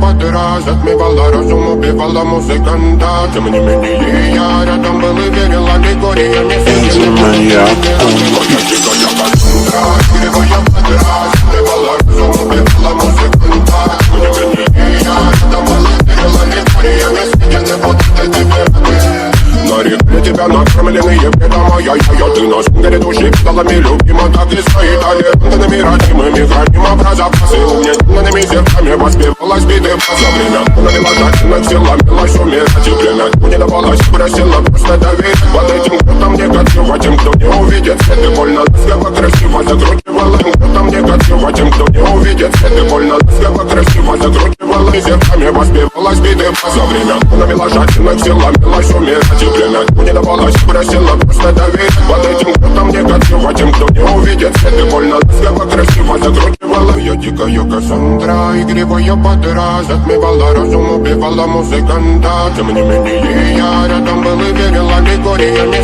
подра затмевала разум, убивала музыканта. Тем не менее я рядом был и верила легориями. Игривая подра затмевала разум, убивала музыканта. Тем не менее я рядом был и верила легориями. Съедены вот эти веры. Нарекли тебя накормленные бредом, ты нас горит души педалами любима, так и стоит аллергенными родимыми, храним образа фасы, угнетенными зерками воспевалась биты за время, навела жадных сил, ломилась умирать и племя, не давалась, просила просто доверить под этим кто-то негатива, тем, кто не увидит свет и больно, ласково красиво закручивала им, кто-то негатива, тем, кто не увидит свет и больно, ласково красиво закручивала и зерками воспевалась биты за время, навела жадных сил, ломилась умирать и племя, не давалась, просила просто доверить под этим кто-то негатива, тем, кто не увидит свет и больно, ласково красиво закручивала. Я дикая Кассандра, игривая подра затмевала разум, убивала музыканта. Тем не менее я рядом был и верила легориями.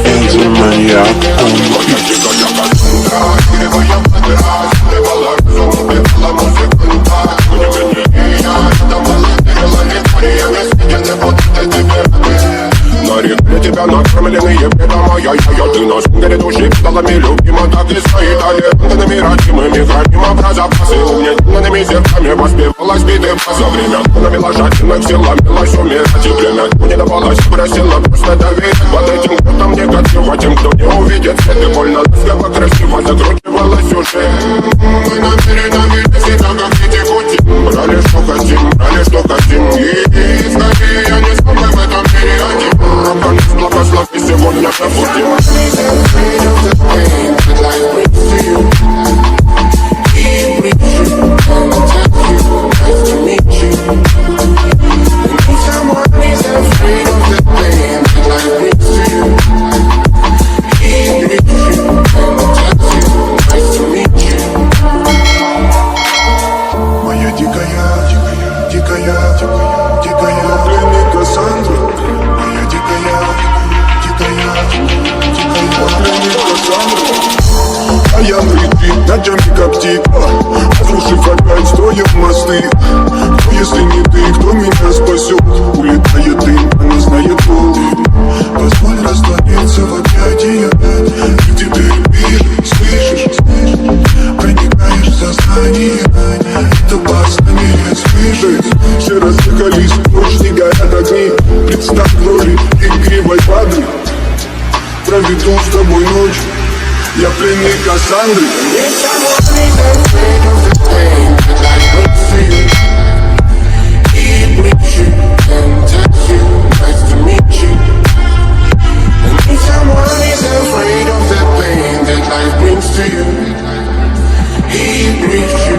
Я дикая Кассандра, игривая подра затмевала разум, убивала музыканта. Тем не менее я рядом был и верила легориями. Съедены вот эти веры. Нарекли тебя накормленные бредом, ты нас горит души педалами любима, так и стоит аллергенными родимыми, храним образа фасы, угнетенными зерками воспевалась биты за время, навела жадных сил, ломилась умирать и племя, не давалась, просила просто доверить под этим кто-то негатива, тем, кто не увидит свет и больно, ласково красиво закручивалась уже. Мы намерены видеть себя, как дети пути, брали что хотим, и скорее я не смогу в этом мире один. Благослови сегодня пробудим. Моя дикая пленник Кассандра. Моя дикая пленник Кассандра. А я налетит ночами как тигр, разрушив опять строим мосты. Кто если не ты, кто меня спасет? Улетает дым, она знает пол. Позволь раствориться в объятиях, где ты любишь, слышишь? Проникаешь в сознание, это опасно не слышать. Все разъехались прочь, не горят огни. Представь в роли игривой падры. Проведу с тобой ночь, я пленник Кассандры. Afraid of the pain that life brings to you. He breathes you.